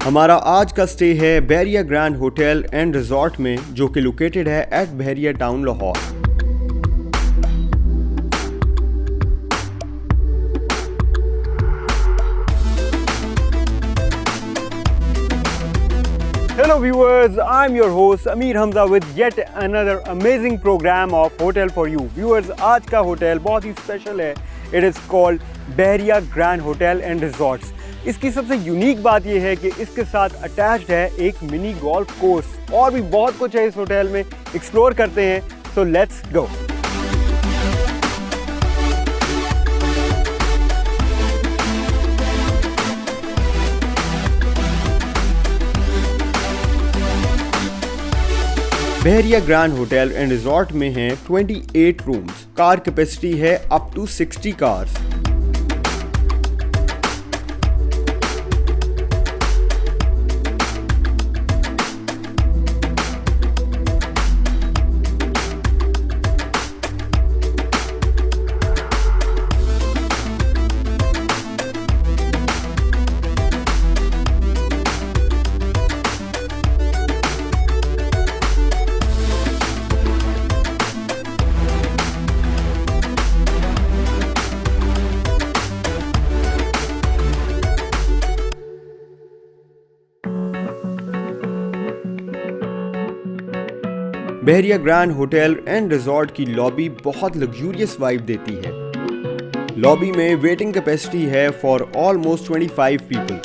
हमारा आज का स्टे है Bahria grand hotel and resort में, जो कि लोकेटेड है at Bahria town Lahore. Hello viewers, I'm your host Amir Hamza with yet another amazing program of Hotel for You. Viewers, आज का होटल बहुत ही स्पेशल है। It is called Bahria grand hotel and resorts. इसकी सबसे यूनिक बात यह है कि इसके साथ अटैच्ड है एक मिनी गोल्फ कोर्स, और भी बहुत कुछ है इस होटल में। एक्सप्लोर करते हैं, so let's go. Bahria grand hotel and resort में हैं 28 रूम्स। कार कैपेसिटी है up to 60 cars. Bahria grand hotel and resort की लॉबी बहुत लग्जूरियस वाइब देती है। लॉबी में वेटिंग कैपेसिटी है for almost 25 people.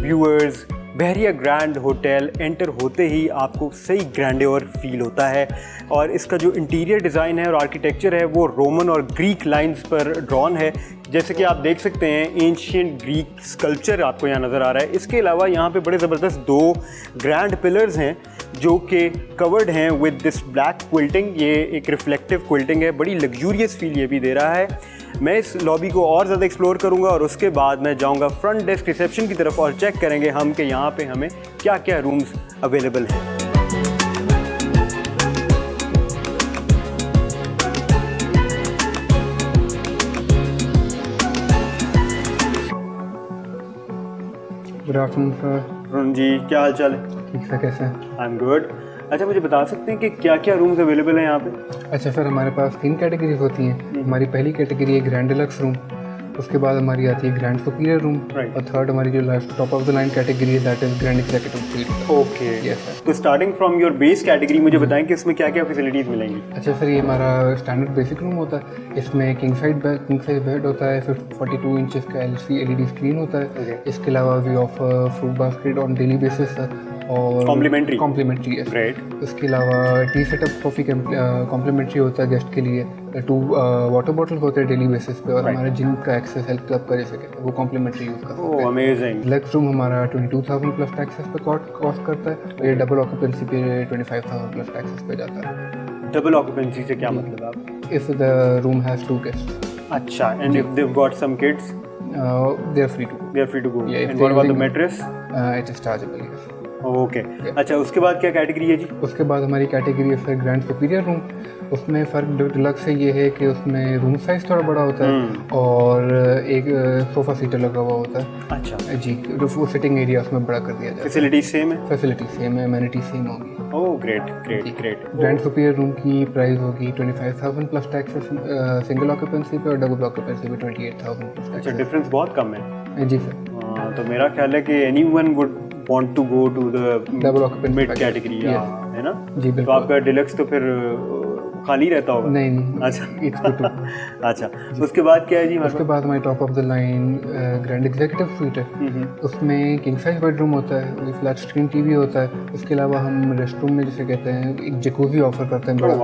Viewers, Bahria grand hotel enter होते ही आपको सही ग्रैंड्योर फील होता है, और इसका जो इंटीरियर डिज़ाइन है और आर्किटेक्चर है वो रोमन और ग्रीक लाइंस पर ड्रॉन है। जैसे कि आप देख सकते हैं, एंशिएंट ग्रीक स्कल्पचर आपको यहाँ नज़र आ रहा है। इसके अलावा यहाँ पे बड़े ज़बरदस्त 2 ग्रैंड पिलर्स हैं जो कि कवर्ड हैं विद दिस ब्लैक क्विल्टिंग। ये एक रिफ्लेक्टिव क्विल्टिंग है, बड़ी लग्जूरियस फील ये भी दे रहा है। मैं इस लॉबी को और ज़्यादा एक्सप्लोर करूंगा और उसके बाद मैं जाऊंगा फ्रंट डेस्क रिसेप्शन की तरफ और चेक करेंगे हम कि यहाँ पे हमें क्या क्या रूम्स अवेलेबल हैं। Good afternoon sir. रुन जी, क्या हाल चाल है? ठीक सर, कैसे हैं? I am good. अच्छा, मुझे बता सकते हैं कि क्या क्या रूम्स अवेलेबल हैं यहाँ पे? अच्छा सर, हमारे पास 3 कैटेगरीज होती हैं। हमारी पहली कैटेगरी है ग्रैंड डिलक्स रूम, उसके बाद हमारी आती है ग्रैंड सुपीरियर रूम, और थर्ड हमारी जो last top of the line category है that is grand executive suite. Okay, yes sir. तो starting from your base category मुझे बताएं कि इसमें क्या क्या फैसिलिटीज़ मिलेंगी? अच्छा सर, ये हमारा स्टैंडर्ड बेसिक रूम होता है। इसमें किंग साइज बेड होता है, 42 इंचेस का LED स्क्रीन होता है। इसके अलावा we offer fruit basket on daily basis और कॉम्प्लीमेंट्री है। ग्रेट। इसके अलावा टी सेटअप कॉफ़ी कॉम्प्लीमेंट्री होता है गेस्ट के लिए। 2 वाटर बॉटल होते हैं डेली बेसिस पे, और हमारे जिम का एक्सेस हेल्थ क्लब का जैसे वो कॉम्प्लीमेंट्री यूज़ करते हैं। अमेजिंग। डिलक्स रूम हमारा 22,000 प्लस टैक्सेस पे कॉस्ट करता है। ये डबल ऑक्यूपेंसी पे 25,000 प्लस टैक्सेस पे जाता है। डबल ऑक्यूपेंसी से क्या मतलब आप? If the room has 2 guests। अच्छा, and if they've got some kids they are free to go। And what about the mattress? It is chargeable, yes। Okay. अच्छा, उसके बाद क्या कैटेगरी है जी? उसके बाद हमारी कैटेगरी है फिर ग्रैंड सुपीरियर रूम। उसमें फ़र्क डिलक्स से ये है कि उसमें रूम साइज़ थोड़ा बड़ा होता है और एक सोफ़ा सीटर लगा हुआ होता है। अच्छा जी, वो सिटिंग एरिया उसमें बड़ा कर दिया जाता है। फैसिलिटी सेम है? फैसिलिटी सेम है, एमिनिटी सेम होगी। Oh great great great. Grand superior room की प्राइस होगी 25,000 प्लस टैक्सेस सिंगल ऑक्यूपेंसी पे, और डबल ऑक्यूपेंसी पे 28,000 प्लस। अच्छा, डिफरेंस बहुत कम है। जी सर। तो मेरा ख्याल है कि anyone would want to go to the double occupancy mid category, है ना? जी बिल्कुल। तो आपका डिलक्स तो फिर खाली रहता होगा? नहीं अच्छा इट्स गुड टू। अच्छा, उसके बाद क्या है जी? उसके बाद हमारी top of the line grand executive sweet है। उसमें किंग साइज बेडरूम होता है, फ्लैट स्क्रीन टीवी होता है। उसके अलावा हम रेस्ट रूम में जिसे कहते हैं एक जकूज़ी ऑफर करते हैं बड़ा।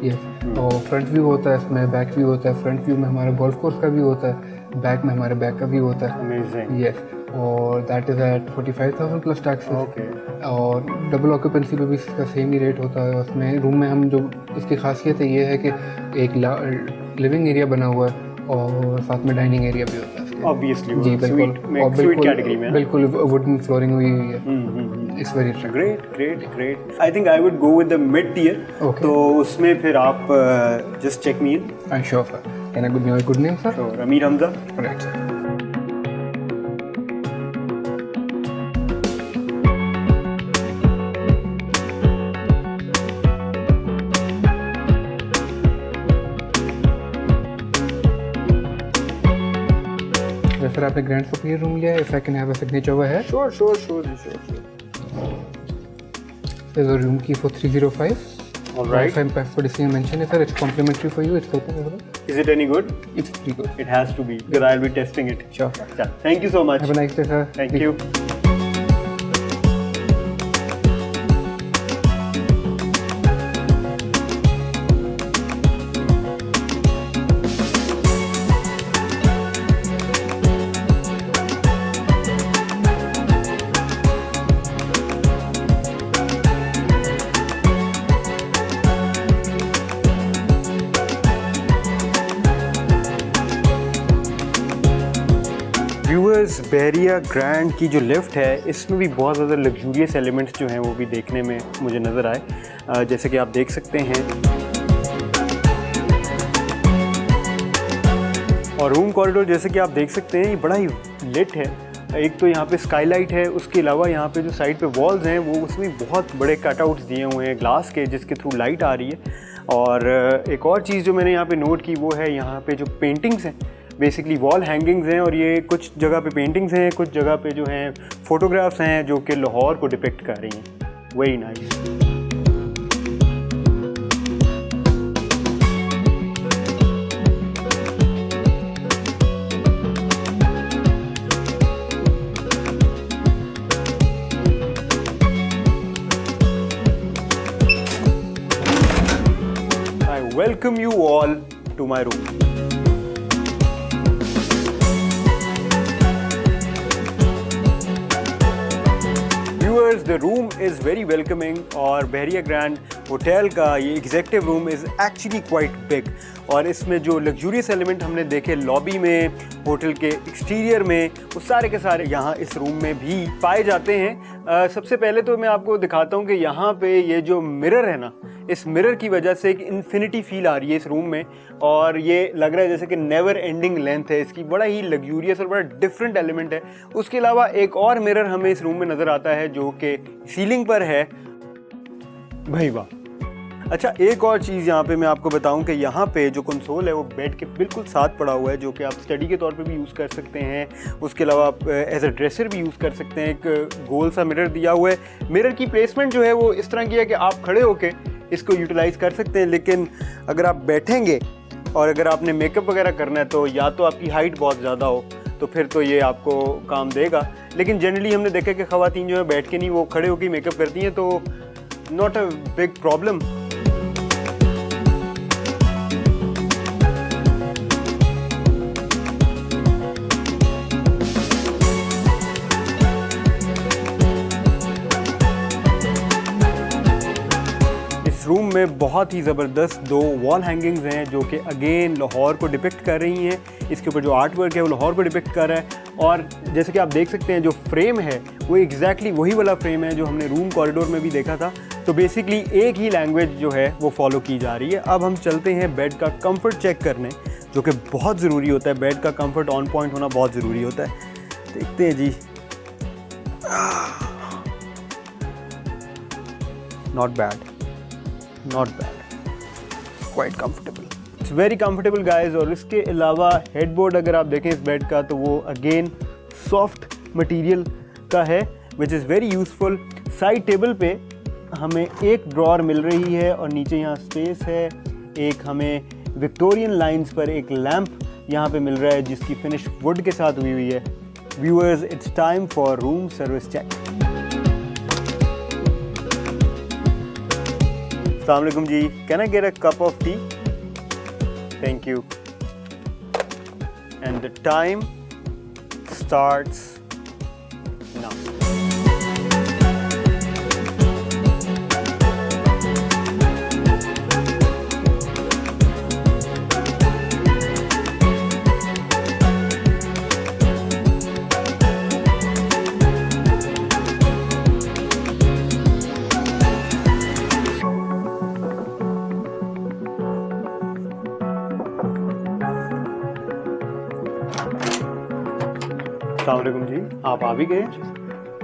यस, और फ्रंट व्यू होता है इसमें, बैक व्यू होता है। फ्रंट व्यू में हमारा गोल्फ कोर्स का व्यू होता है, बैक में हमारे बैक का व्यू होता है। अमेजिंग। यस, और that is at 45,000 plus taxes. Okay. और डबल ऑक्यूपेंसी पे भी इसका सेम ही रेट होता है। उसमें रूम में हम जो इसकी खासियत है ये है कि एक लिविंग एरिया बना हुआ है और साथ में डाइनिंग एरिया भी होता है। ऑब्वियसली जी बिल्कुल, और स्वीट कैटेगरी में बिल्कुल वुडन फ्लोरिंग हुई हुई है। It's very great. I think I would go with the mid tier. तो उसमें फिर आप just check me in. I sure sir. Can I good your good name sir? Amir Hamza. Right sir. Sir आपने grand superior room लिया है, if I can have a signature over है? Sure. There's a room key for 305. All right. For this mention, sir, it's complimentary for you. It's open as well. Is it any good? It's pretty good. It has to be because I'll be testing it. Sure. Thank you so much. Have a nice day, sir. Thank you. Viewers, Bahria grand की जो lift है इसमें भी बहुत ज़्यादा luxurious elements जो हैं वो भी देखने में मुझे नज़र आए। जैसे कि आप देख सकते हैं, और रूम कॉरिडोर जैसे कि आप देख सकते हैं ये बड़ा ही लिट है। एक तो यहाँ पे स्काईलाइट है, उसके अलावा यहाँ पे जो साइड पे वॉल्स हैं वो उसमें बहुत बड़े कटआउट्स दिए हुए हैं ग्लास के, जिसके थ्रू लाइट आ रही है। और एक और चीज़ जो मैंने यहाँ पे नोट की वो है यहाँ पे जो पेंटिंग्स हैं, बेसिकली वॉल हैंगिंग्स हैं, और ये कुछ जगह पे पेंटिंग्स हैं, कुछ जगह पे जो हैं फ़ोटोग्राफ्स हैं जो कि लाहौर को डिपिक्ट कर रही हैं। Very nice. I welcome you all to my room. The room is very welcoming और बहरिया ग्रैंड होटल का ये executive room is actually quite big. और इसमें जो लग्जूरियस एलिमेंट हमने देखे लॉबी में, होटल के एक्सटीरियर में, वो सारे के सारे यहाँ इस रूम में भी पाए जाते हैं। सबसे पहले तो मैं आपको दिखाता हूँ कि यहाँ पे ये जो मिरर है ना, इस मिरर की वजह से एक इन्फिनिटी फील आ रही है इस रूम में, और ये लग रहा है जैसे कि नेवर एंडिंग लेंथ है इसकी। बड़ा ही लग्जूरियस और बड़ा डिफरेंट एलिमेंट है। उसके अलावा एक और मिरर हमें इस रूम में नज़र आता है जो कि सीलिंग पर है। भाई वाह। अच्छा, एक और चीज़ यहाँ पे मैं आपको बताऊं कि यहाँ पे जो कंसोल है वो बेड के बिल्कुल साथ पड़ा हुआ है, जो कि आप स्टडी के तौर पे भी यूज़ कर सकते हैं। उसके अलावा आप एज अ ड्रेसर भी यूज़ कर सकते हैं। एक गोल सा मिरर दिया हुआ है। मिरर की प्लेसमेंट जो है वो इस तरह की है कि आप खड़े होके इसको यूटिलाइज़ कर सकते हैं, लेकिन अगर आप बैठेंगे और अगर आपने मेकअप वगैरह करना है तो या तो आपकी हाइट बहुत ज़्यादा हो तो फिर तो ये आपको काम देगा। लेकिन जनरली हमने देखा कि ख़वातीन जो है बैठ के नहीं, वो खड़े होकर मेकअप करती हैं, तो not a big problem. Room में बहुत ही ज़बरदस्त दो वॉल हैंगिंग्स हैं जो कि अगेन लाहौर को डिपिक्ट कर रही हैं। इसके ऊपर जो आर्ट वर्क है वो लाहौर को डिपिक्ट कर रहा है, और जैसे कि आप देख सकते हैं जो फ्रेम है वो एग्जैक्टली वही वाला फ्रेम है जो हमने रूम कॉरिडोर में भी देखा था। तो बेसिकली एक ही लैंग्वेज जो है वो फॉलो की जा रही है। अब हम चलते हैं बेड का कंफर्ट चेक करने, जो कि बहुत ज़रूरी होता है। बेड का कंफर्ट ऑन पॉइंट होना बहुत ज़रूरी होता है। देखते हैं जी। Not bad, not bad, quite comfortable, it's very comfortable guys. और इसके अलावा हेडबोर्ड अगर आप देखें इस बेड का तो वो अगेन सॉफ्ट मटेरियल का है, which is very useful. Side table पे हमें एक ड्रॉअर मिल रही है और नीचे यहाँ स्पेस है। एक हमें विक्टोरियन लाइंस पर एक लैंप यहाँ पे मिल रहा है जिसकी फिनिश वुड के साथ हुई हुई है। Viewers, it's time for room service check. अस्सलाम वालेकुम जी, can I get a cup of tea? Thank you. And the time starts now. अस्सलामुअलैकुम जी, आप आ भी गए।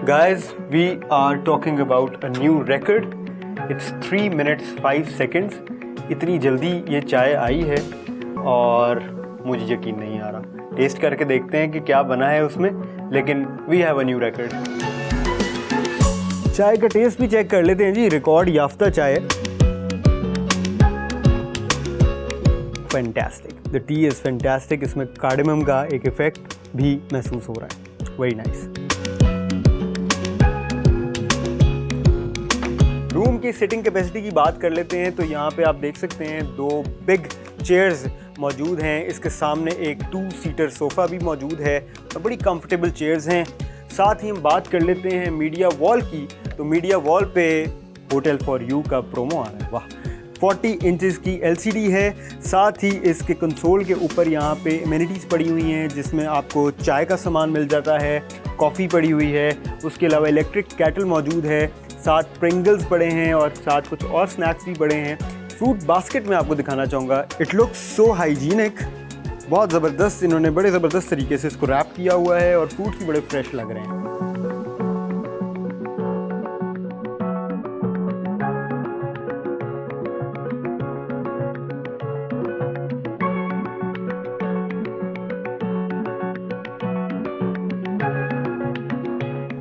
Guys, we are talking about a new record. It's 3 minutes 5 seconds. इतनी जल्दी ये चाय आई है और मुझे यकीन नहीं आ रहा। टेस्ट करके देखते हैं कि क्या बना है उसमें, लेकिन we have a new record. चाय का टेस्ट भी चेक कर लेते हैं जी। रिकॉर्ड याफ्ता चाय है। Fantastic, the T is fantastic. इसमें कार्डेमम का एक इफेक्ट भी महसूस हो रहा है। Very nice. रूम की सिटिंग कैपेसिटी की बात कर लेते हैं तो यहाँ पे आप देख सकते हैं 2 बिग चेयर्स मौजूद हैं। इसके सामने एक 2 सीटर सोफ़ा भी मौजूद है और बड़ी कंफर्टेबल चेयर्स हैं। साथ ही हम बात कर लेते हैं मीडिया वॉल की, तो मीडिया वॉल पे होटल फॉर यू का प्रोमो आ रहा है। वाह, 40 इंचेस की LCD है। साथ ही इसके कंसोल के ऊपर यहाँ पे एमिनिटीज़ पड़ी हुई हैं जिसमें आपको चाय का सामान मिल जाता है, कॉफ़ी पड़ी हुई है, उसके अलावा इलेक्ट्रिक कैटल मौजूद है, साथ प्रिंगल्स पड़े हैं और साथ कुछ और स्नैक्स भी पड़े हैं। फ्रूट बास्केट में आपको दिखाना चाहूँगा। इट लुक्स सो हाइजीनिक, बहुत ज़बरदस्त। इन्होंने बड़े ज़बरदस्त तरीके से इसको रैप किया हुआ है और फ्रूट्स भी बड़े फ्रेश लग रहे हैं।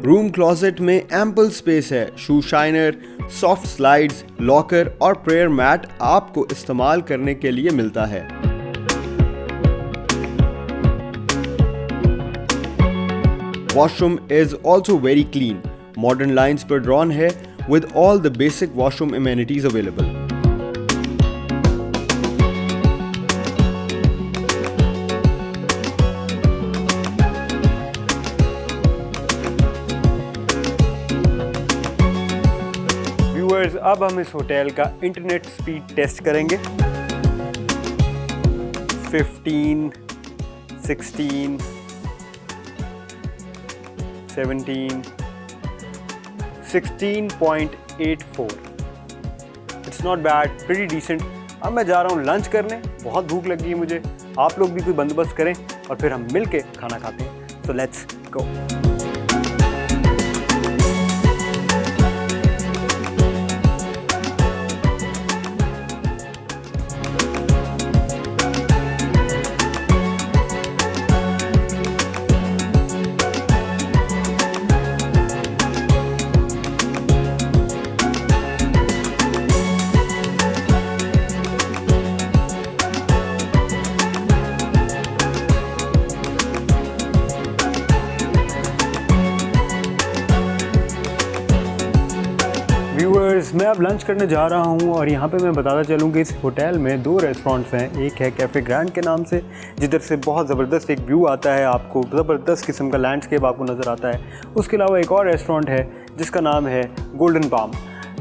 रूम क्लोजेट में एम्पल स्पेस है। शू शाइनर, सॉफ्ट स्लाइड्स, लॉकर और प्रेयर मैट आपको इस्तेमाल करने के लिए मिलता है। Washroom is also very clean. Modern lines पर ड्रॉन है with all the basic washroom amenities available. अब हम इस होटल का इंटरनेट स्पीड टेस्ट करेंगे। 15, 16, 17, 16.84। It's not bad, pretty decent. अब मैं जा रहा हूँ लंच करने, बहुत भूख लगी है मुझे। आप लोग भी कोई बंदोबस्त करें और फिर हम मिल के खाना खाते हैं। So let's go. व्यूअर्स, मैं अब लंच करने जा रहा हूँ और यहाँ पे मैं बताता चलूँ कि इस होटल में 2 रेस्टोरेंट्स हैं। एक है कैफ़े ग्रैंड के नाम से, जिधर से बहुत ज़बरदस्त एक व्यू आता है, आपको ज़बरदस्त किस्म का लैंडस्केप आपको नज़र आता है। उसके अलावा एक और रेस्टोरेंट है जिसका नाम है गोल्डन पाम।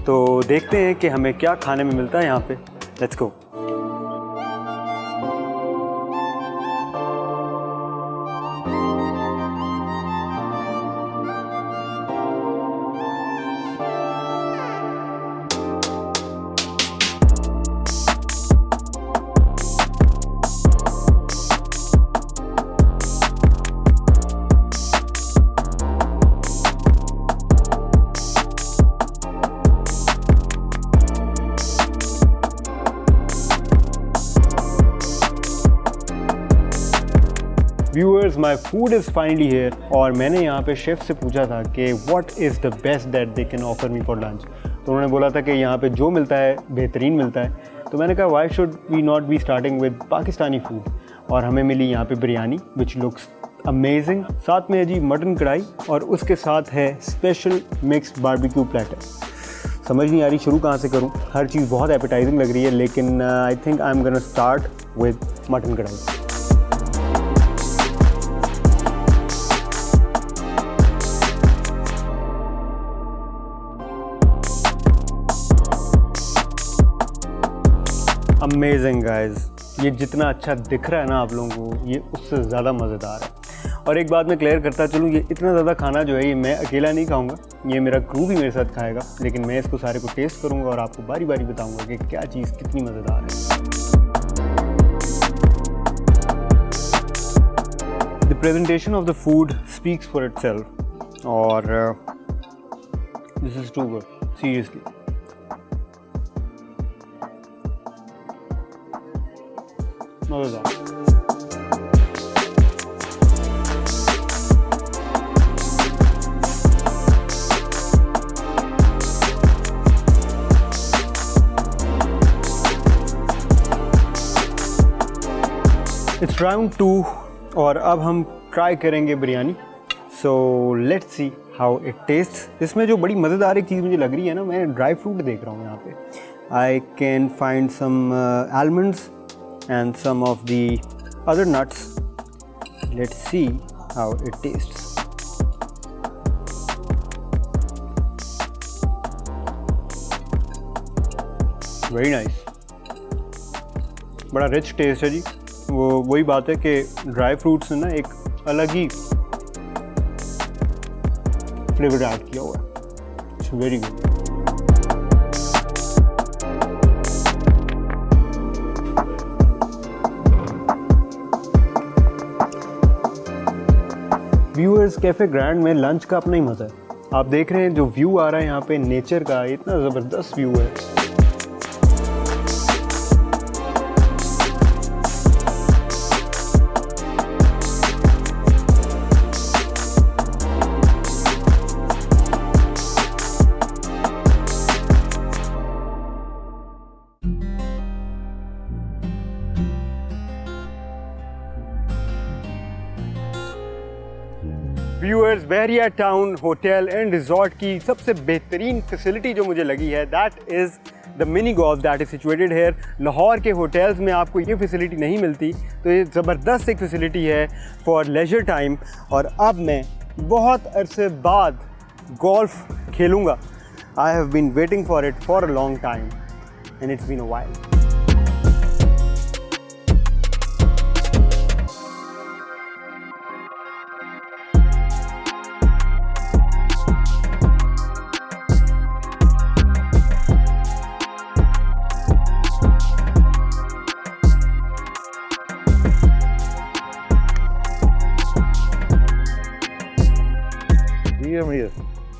तो देखते हैं कि हमें क्या खाने में मिलता है यहाँ पे। Let's go. Viewers, my food is finally here और मैंने यहाँ पे शेफ़ से पूछा था कि what is the best that they can offer me for lunch. तो उन्होंने बोला था कि यहाँ पे जो मिलता है बेहतरीन मिलता है। तो मैंने कहा why should we not be starting with Pakistani food, और हमें मिली यहाँ पे बिरयानी विच लुक्स अमेजिंग। साथ में है जी मटन कढ़ाई और उसके साथ है स्पेशल मिक्स्ड बारबेक्यू प्लेटर। समझ नहीं आ रही शुरू कहाँ से करूँ, हर चीज़ बहुत एपेटाइजिंग लग रही है, लेकिन आई think I am gonna start with mutton कढ़ाई। अमेजिंग गाइज, ये जितना अच्छा दिख रहा है ना आप लोगों को, ये उससे ज़्यादा मज़ेदार है। और एक बात मैं क्लियर करता चलूँ, ये इतना ज़्यादा खाना जो है ये मैं अकेला नहीं खाऊंगा, ये मेरा क्रू भी मेरे साथ खाएगा, लेकिन मैं इसको सारे को टेस्ट करूँगा और आपको बारी बारी बताऊँगा कि क्या चीज़ कितनी मज़ेदार है। The presentation of the food speaks for itself, और this is too good seriously. मज़ेदार। इट्स राउंड 2 और अब हम ट्राई करेंगे biryani. So let's see how it taste. इसमें जो बड़ी मज़ेदार एक चीज़ मुझे लग रही है ना, मैं ड्राई फ्रूट देख रहा हूँ यहाँ पे। I can find some almonds and some of the other nuts. Let's see how it tastes. Very nice. बड़ा रिच टेस्ट है जी। वो वही बात है कि ड्राई फ्रूट्स ने ना एक अलग ही फ्लेवर ऐड किया हुआ है। It's very good. Viewers, cafe grand में लंच का अपना ही मज़ा है। आप देख रहे हैं जो व्यू आ रहा है यहाँ पे नेचर का, इतना ज़बरदस्त व्यू है। Viewers, Bahria town hotel and resort की सबसे बेहतरीन फैसिलिटी जो मुझे लगी है, that is the mini golf that is situated here. Lahore के होटल्स में आपको ये फैसिलिटी नहीं मिलती, तो ये ज़बरदस्त एक फैसिलिटी है फॉर लेजर टाइम। और अब मैं बहुत अरसे बाद गोल्फ खेलूँगा। I have been waiting for it for a long time and it's been a while.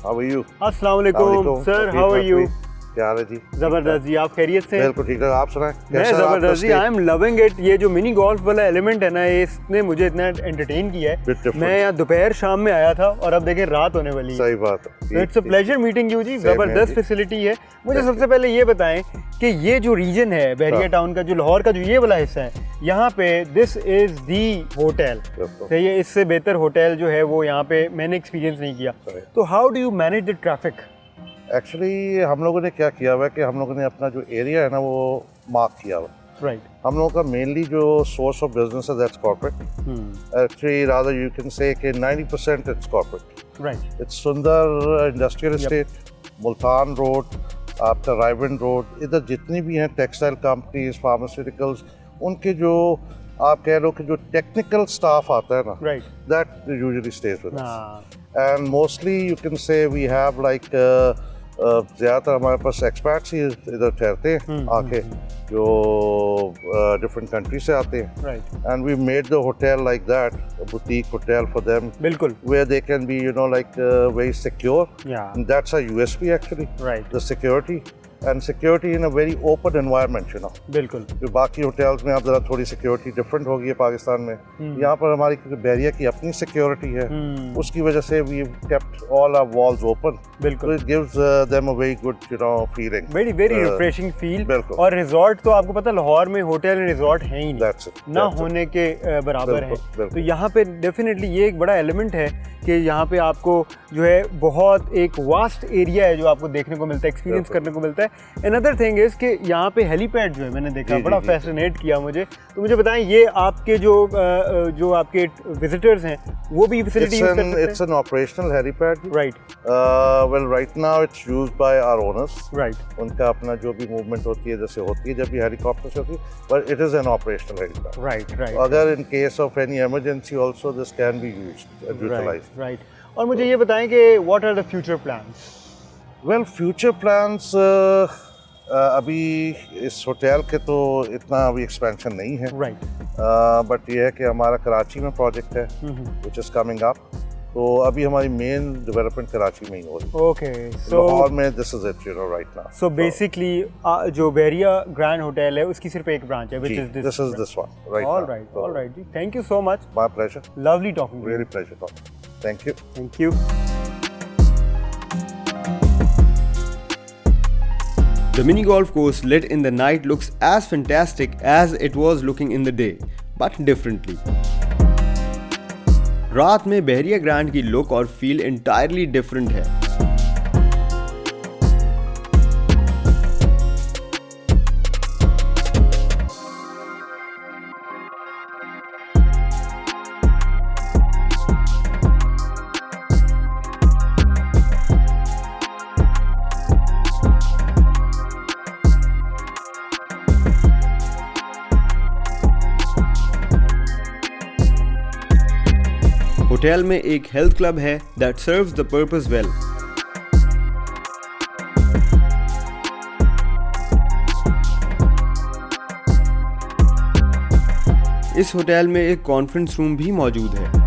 How are you? अस्सलाम वालेकुम सर, हाउ आर यू? क्या हाल है जी? ज़बरदस्त जी, आप खैरियत से? बिल्कुल ठीक है, आप सुनाएं? मैं ज़बरदस्त जी, आई एम लविंग इट। ये जो मिनी गोल्फ वाला एलिमेंट है ना, इसने मुझे इतना एंटरटेन किया है। मैं यहाँ दोपहर शाम में आया था और अब देखें रात होने वाली है। सही बात है। It's a pleasure meeting you जी, ज़बरदस्त फैसिलिटी है। मुझे सबसे पहले ये बताएं कि ये जो रीजन है बहरिया टाउन का, जो लाहौर का जो ये वाला हिस्सा है, यहाँ पे दिस इज़ दी होटल। सही है, इससे बेहतर होटल जो है वो यहाँ पे मैंने एक्सपीरियंस नहीं किया। तो how do you manage the traffic? Actually हम लोगों ने क्या किया हुआ है कि हम लोगों ने अपना जो एरिया है ना वो मार्क किया हुआ। राइट। हम लोगों का मेनली जो सोर्स ऑफ बिजनेस है that's corporate. Actually rather you can से कि 90% इट्स कॉर्पोरेट। राइट। इट्स सुंदर इंडस्ट्रियल एस्टेट, मुल्तान रोड, आपका रायबंड रोड, इधर जितनी भी हैं टेक्सटाइल कंपनीज, फार्मास्यूटिकल्स, उनके जो आप कह लो कि जो टेक्निकल स्टाफ आता है ना, right, that usually stays with us. And mostly you can say we have like ज़्यादातर हमारे पास एक्सपर्ट्स ही इधर ठहरते हैं आके, जो डिफरेंट कंट्री से आते हैं। Right. And we made the hotel like that, boutique hotel for them, बिल्कुल, where they can be, you know, like very secure. Yeah. And that's a USP actually. Right. The security. And security in a very open environment, you know. बिल्कुल। बाकी hotels में आप ज़रा थोड़ी security different होगी है पाकिस्तान में, यहाँ पर हमारी क्योंकि बहरिया की अपनी सिक्योरिटी है, उसकी वजह से we kept all our walls open. बिल्कुल। It gives them a very good, you know, feeling, very very refreshing feel. बिल्कुल। और रिजॉर्ट तो आपको पता लाहौर में होटल एंड रिजॉर्ट है ही नहीं, ना होने के बराबर है। तो यहाँ पे डेफिनेटली ये एक बड़ा एलिमेंट है कि यहाँ पे आपको जो है बहुत एक वास्ट एरिया है जो आपको देखने को मिलता है, एक्सपीरियंस करने को मिलता है। अनदर थिंग इज कि यहाँ पे हेलीपैड जो है मैंने देखा, बड़ा फैसिनेट किया मुझे। तो मुझे बताएं, ये आपके जो आपके विजिटर्स हैं वो भी फैसिलिटी यूज कर सकते हैं? It's an operational helipad. Right. Well, right now it's used by our owners. Right. उनका अपना जो भी मूवमेंट होती है, जैसे होती है जब भी हेलीकॉप्टर से होती है, but it is an operational helipad. Right, right. अगर in case of any emergency also this can be used and utilized. Right. और मुझे ये बताएं कि what are the future plans? Well, future plans अभी इस होटल के तो इतना अभी एक्सपेंशन नहीं है। Right. बट ये है कि हमारा कराची में प्रोजेक्ट है which is coming up. तो अभी हमारी मेन डेवलपमेंट कराची में ही हो रही है। Okay, so लाहौर में this is it, you know, right now. So basically जो बहरिया ग्रैंड होटल है उसकी सिर्फ एक ब्रांच है, which ji, is this. this is this one, right All now. right, So, all right. Thank you so much. My pleasure. Lovely talking to you. Really pleasure talking. Thank you. Thank you. The mini golf course lit in the night looks as fantastic as it was looking in the day, but differently. रात में बहरिया grand की look और feel entirely different है। Hotel में एक health club है that serves the purpose well. इस hotel में एक कॉन्फ्रेंस रूम भी मौजूद है।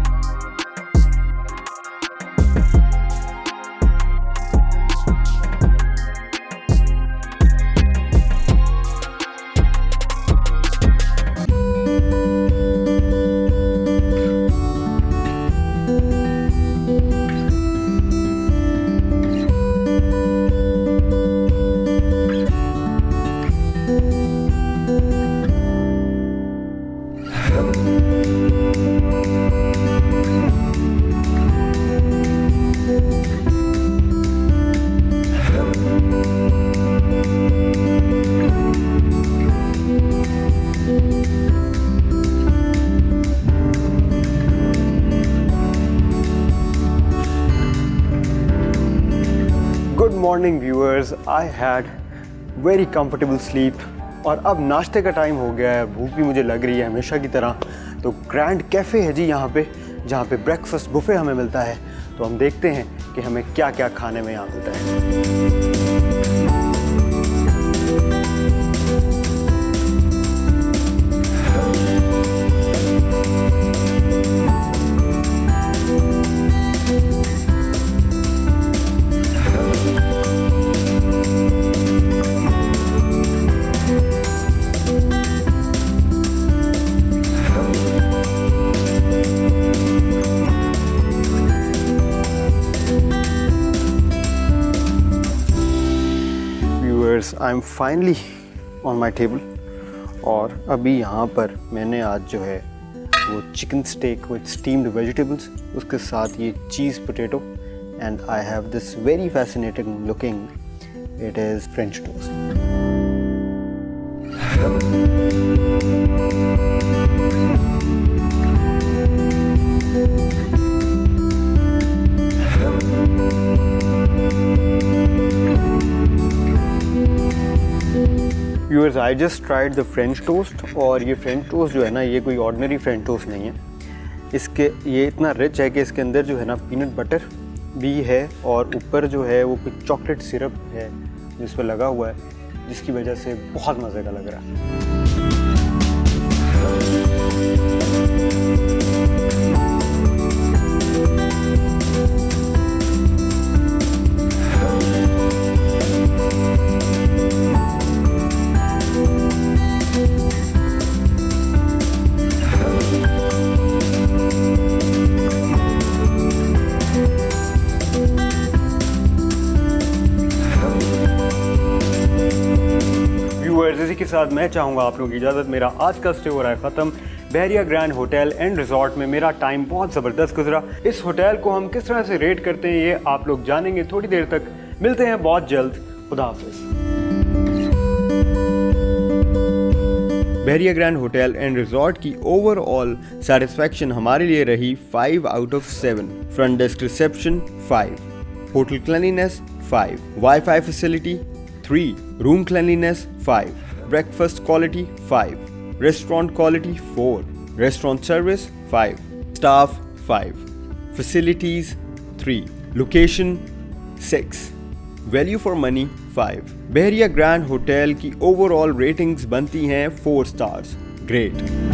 Good morning viewers, I had very comfortable sleep और अब नाश्ते का टाइम हो गया है। भूख भी मुझे लग रही है हमेशा की तरह। तो ग्रैंड कैफ़े है जी यहाँ पे, जहाँ पे ब्रेकफास्ट बुफे हमें मिलता है। तो हम देखते हैं कि हमें क्या क्या खाने में यहाँ मिलता है। I am finally on my table और अभी यहाँ पर मैंने आज जो है वो chicken steak with steamed vegetables, उसके साथ ये cheese potato and I have this very fascinating looking, it is French toast. Viewers, I just tried the French toast और ये फ्रेंच टोस्ट जो है ना, ये कोई ऑर्डिनरी फ्रेंच टोस्ट नहीं है। इसके ये इतना रिच है कि इसके अंदर जो है ना पीनट बटर भी है और ऊपर जो है वो कुछ चॉकलेट सिरप है जिस पर लगा हुआ है, जिसकी वजह से बहुत मज़े का लग रहा है। इसी के साथ मैं चाहूँगा आप लोगों की इजाज़त। मेरा आज का स्टे हो रहा है ख़त्म। बहरिया ग्रैंड होटल एंड रिजॉर्ट में मेरा टाइम बहुत ज़बरदस्त गुजरा। इस होटल को हम किस तरह से रेट करते हैं ये आप लोग जानेंगे थोड़ी देर तक। मिलते हैं बहुत जल्द। खुदा हाफिज़। बहरिया ग्रैंड होटल एंड रिजॉर्ट की ओवरऑल सेटिस्फैक्शन हमारे लिए रही 5 out of 7। Front desk reception 5, hotel cleanliness 5, wifi facility 3, room cleanliness 5, breakfast quality 5, restaurant quality 4, restaurant service 5, staff 5, facilities 3, location 6, value for money 5। Bahria grand hotel की overall ratings बनती हैं 4 stars. Great.